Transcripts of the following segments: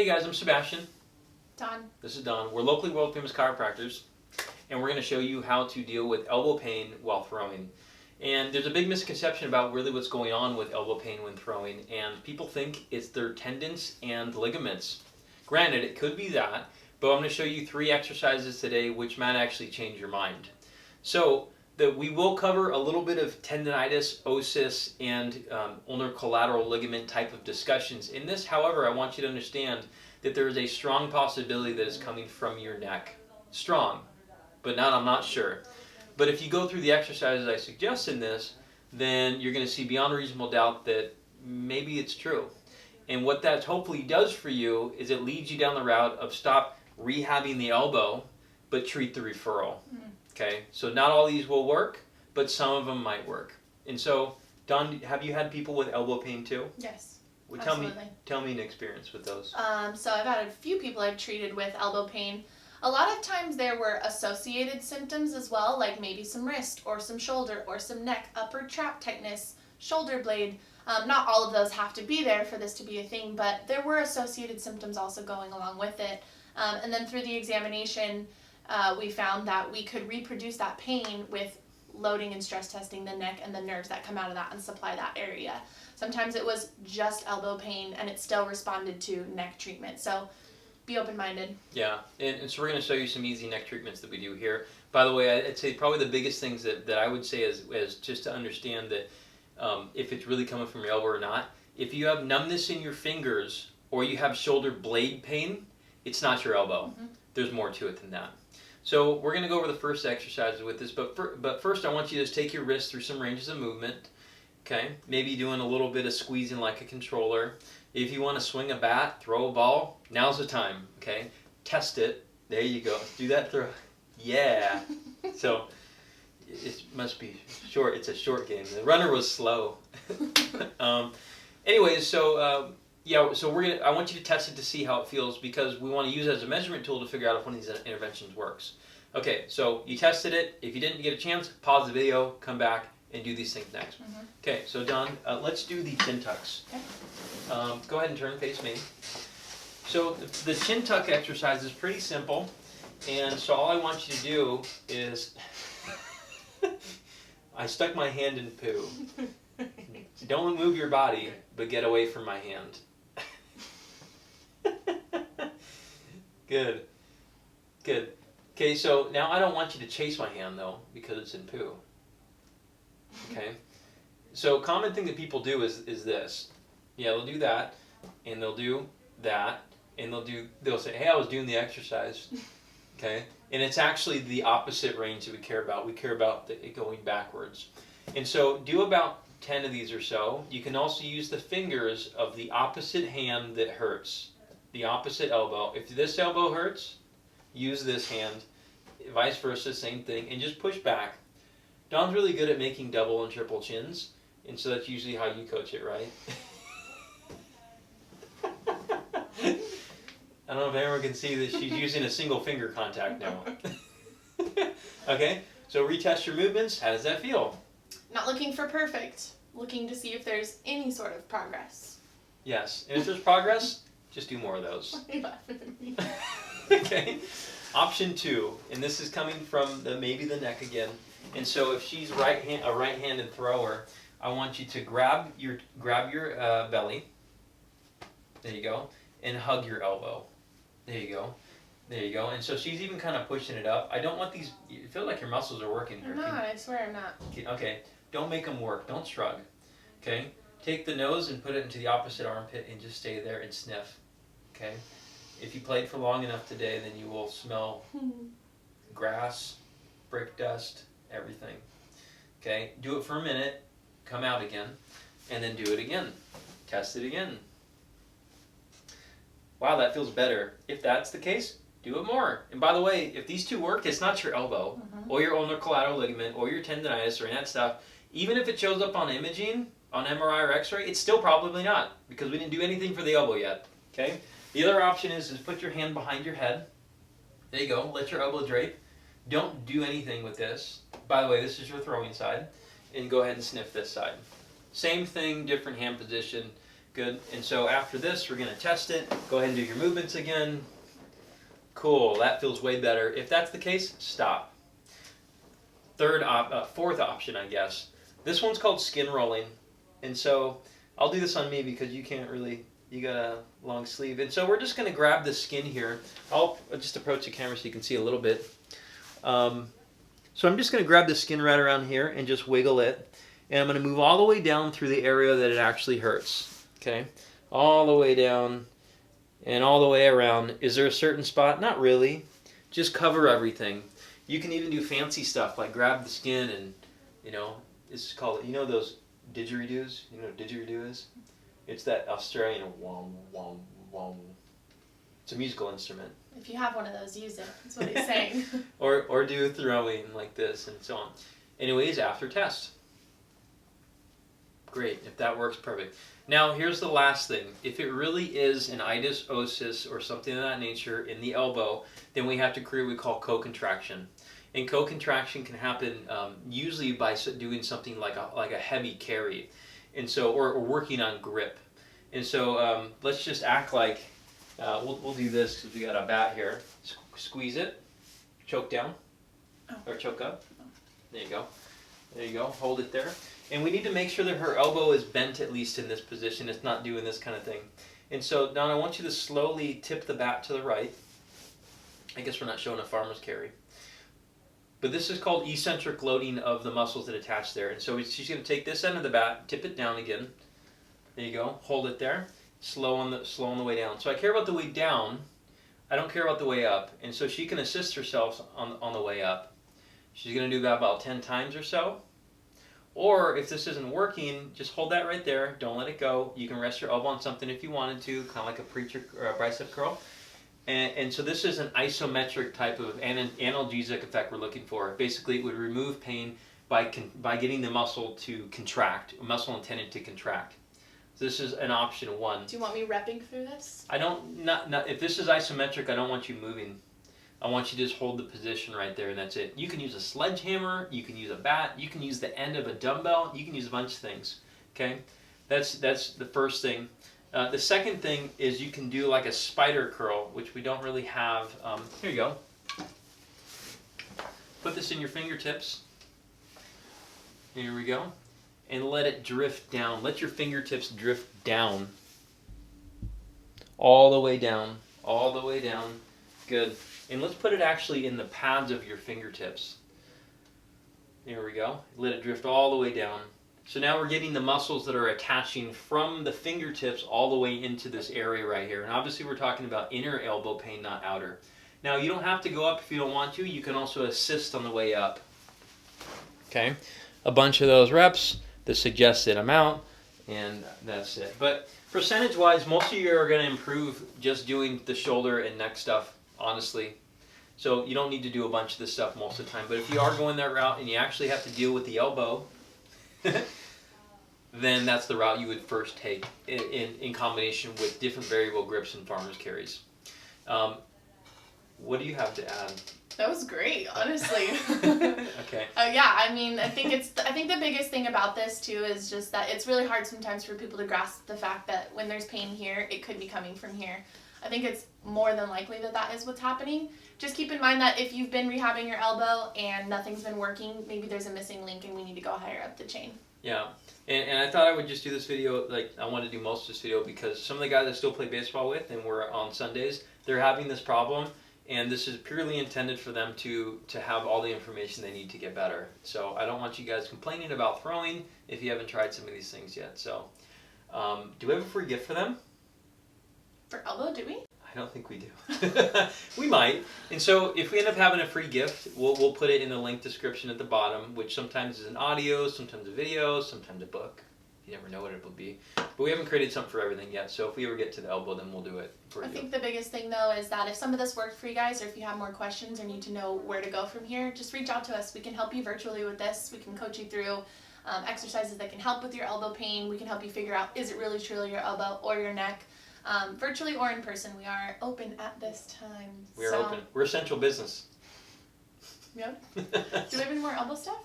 Hey guys, I'm Sebastian. Don. This is Don. We're locally world famous chiropractors, and we're going to show you how to deal with elbow pain while throwing. And there's a big misconception about really what's going on with elbow pain when throwing, and people think it's their tendons and ligaments. Granted, it could be that, but I'm going to show you 3 exercises today which might actually change your mind. So, we will cover a little bit of tendonitis, osis, and ulnar collateral ligament type of discussions in this. However, I want you to understand that there is a strong possibility that is coming from your neck. Strong, but I'm not sure. But if you go through the exercises I suggest in this, then you're going to see beyond a reasonable doubt that maybe it's true. And what that hopefully does for you is it leads you down the route of stop rehabbing the elbow, but treat the referral. Okay, so not all these will work, but some of them might work. And so, Don, have you had people with elbow pain too? Yes. Well, absolutely. Tell me an experience with those. So I've had a few people I've treated with elbow pain. A lot of times there were associated symptoms as well, like maybe some wrist or some shoulder or some neck, upper trap tightness, shoulder blade. Not all of those have to be there for this to be a thing, but there were associated symptoms also going along with it. And then through the examination, we found that we could reproduce that pain with loading and stress testing the neck and the nerves that come out of that and supply that area. Sometimes it was just elbow pain and it still responded to neck treatment. So be open-minded. Yeah, and so we're going to show you some easy neck treatments that we do here. By the way, I'd say probably the biggest things that I would say is just to understand that if it's really coming from your elbow or not. If you have numbness in your fingers or you have shoulder blade pain, it's not your elbow. Mm-hmm. There's more to it than that. So we're going to go over the first exercises with this, but first I want you to just take your wrist through some ranges of movement. Okay, maybe doing a little bit of squeezing like a controller. If you want to swing a bat, throw a ball, now's the time. Okay, test it. There you go. Do that throw. Yeah. So it must be short. It's a short game. The runner was slow. Anyways, so I want you to test it to see how it feels because we want to use it as a measurement tool to figure out if one of these interventions works. Okay, so you tested it. If you didn't get a chance, pause the video, come back, and do these things next. Mm-hmm. Okay, so Don, let's do the chin tucks. Okay. Go ahead and turn face me. So the chin tuck exercise is pretty simple, and so all I want you to do is, I stuck my hand in poo. Don't move your body, but get away from my hand. Good. Okay, so now I don't want you to chase my hand though, because it's in poo. Okay? So common thing that people do is this. Yeah, they'll do that, and they'll do that, and they'll say, hey, I was doing the exercise. Okay? And it's actually the opposite range that we care about. We care about it going backwards. And so do about 10 of these or so. You can also use the fingers of the opposite hand that hurts. The opposite elbow. If this elbow hurts, use this hand. Vice versa, same thing. And just push back. Don's really good at making double and triple chins. And so that's usually how you coach it, right? I don't know if anyone can see that she's using a single finger contact now. Okay, so retest your movements. How does that feel? Not looking for perfect. Looking to see if there's any sort of progress. Yes, and if there's progress, just do more of those. Why are you laughing at me? Okay, option 2, and this is coming from maybe the neck again. And so if she's a right-handed thrower, I want you to grab your belly. There you go, and hug your elbow. There you go. There you go. And so she's even kind of pushing it up. I don't want these. You feel like your muscles are working here. I'm not. I swear I'm not. Okay. Don't make them work. Don't shrug. Okay. Take the nose and put it into the opposite armpit and just stay there and sniff. Okay. If you played for long enough today, then you will smell grass, brick dust, everything. Okay. Do it for a minute. Come out again, and then do it again. Test it again. Wow, that feels better. If that's the case, do it more. And by the way, if these 2 work, it's not your elbow or your ulnar collateral ligament or your tendonitis or any of that stuff. Even if it shows up on imaging, on MRI or X-ray, it's still probably not because we didn't do anything for the elbow yet. Okay. The other option is put your hand behind your head. There you go. Let your elbow drape. Don't do anything with this. By the way, this is your throwing side. And go ahead and sniff this side. Same thing, different hand position. Good. And so after this, we're going to test it. Go ahead and do your movements again. Cool. That feels way better. If that's the case, stop. Fourth option, I guess. This one's called skin rolling. And so I'll do this on me because you can't really, you got a long sleeve. And so we're just going to grab the skin here. I'll just approach the camera so you can see a little bit. So I'm just going to grab the skin right around here and just wiggle it. And I'm going to move all the way down through the area that it actually hurts. Okay, all the way down and all the way around. Is there a certain spot? Not really. Just cover everything. You can even do fancy stuff like grab the skin and, it's called, those didgeridoos? You know what a didgeridoo is? It's that Australian wom, wom, wom. It's a musical instrument. If you have one of those, use it. That's what he's saying. or do throwing like this and so on. Anyways, after test. Great, if that works, perfect. Now, here's the last thing. If it really is an itis, osis, or something of that nature in the elbow, then we have to create what we call co-contraction. And co-contraction can happen usually by doing something like a heavy carry, and so or working on grip. And so let's just act like we'll do this because we got a bat here. Squeeze it, choke down, or choke up. There you go. There you go. Hold it there. And we need to make sure that her elbow is bent at least in this position. It's not doing this kind of thing. And so now I want you to slowly tip the bat to the right. I guess we're not showing a farmer's carry. But this is called eccentric loading of the muscles that attach there. And so she's going to take this end of the bat, tip it down again. There you go. Hold it there. Slow on the way down. So I care about the way down. I don't care about the way up. And so she can assist herself on the way up. She's going to do that about 10 times or so. Or if this isn't working, just hold that right there. Don't let it go. You can rest your elbow on something if you wanted to, kind of like a preacher or a bicep curl. And so this is an isometric type of analgesic effect we're looking for. Basically, it would remove pain by getting the muscle to contract, a muscle intended to contract. So this is an option one. Do you want me repping through this? I don't, not if this is isometric, I don't want you moving. I want you to just hold the position right there and that's it. You can use a sledgehammer, you can use a bat, you can use the end of a dumbbell, you can use a bunch of things, okay? That's the first thing. The second thing is you can do like a spider curl, which we don't really have. Here you go. Put this in your fingertips. Here we go. And let it drift down. Let your fingertips drift down. All the way down. All the way down. Good. And let's put it actually in the pads of your fingertips. There we go. Let it drift all the way down. So now we're getting the muscles that are attaching from the fingertips all the way into this area right here. And obviously we're talking about inner elbow pain, not outer. Now you don't have to go up if you don't want to. You can also assist on the way up. Okay. A bunch of those reps, the suggested amount, and that's it. But percentage-wise, most of you are going to improve just doing the shoulder and neck stuff, honestly. So you don't need to do a bunch of this stuff most of the time. But if you are going that route and you actually have to deal with the elbow, then that's the route you would first take in combination with different variable grips and farmer's carries. What do you have to add? That was great, honestly. Okay. Yeah, I mean, I think the biggest thing about this too is just that it's really hard sometimes for people to grasp the fact that when there's pain here, it could be coming from here. I think it's more than likely that that is what's happening. Just keep in mind that if you've been rehabbing your elbow and nothing's been working, maybe there's a missing link and we need to go higher up the chain. Yeah, and I thought I would just do this video, like I wanted to do most of this video because some of the guys I still play baseball with and we're on Sundays, they're having this problem. And this is purely intended for them to have all the information they need to get better. So I don't want you guys complaining about throwing if you haven't tried some of these things yet. So do we have a free gift for them? For elbow, do we? I don't think we do. We might. And so if we end up having a free gift, we'll put it in the link description at the bottom, which sometimes is an audio, sometimes a video, sometimes a book. You never know what it will be. But we haven't created something for everything yet. So if we ever get to the elbow, then we'll do it for you. I think the biggest thing, though, is that if some of this worked for you guys or if you have more questions or need to know where to go from here, just reach out to us. We can help you virtually with this. We can coach you through exercises that can help with your elbow pain. We can help you figure out, is it really truly your elbow or your neck? Virtually or in person, we are open at this time. We are open. We're essential business. Yep. Do we have any more elbow stuff?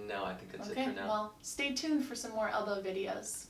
No, I think that's it for now. Well, stay tuned for some more elbow videos.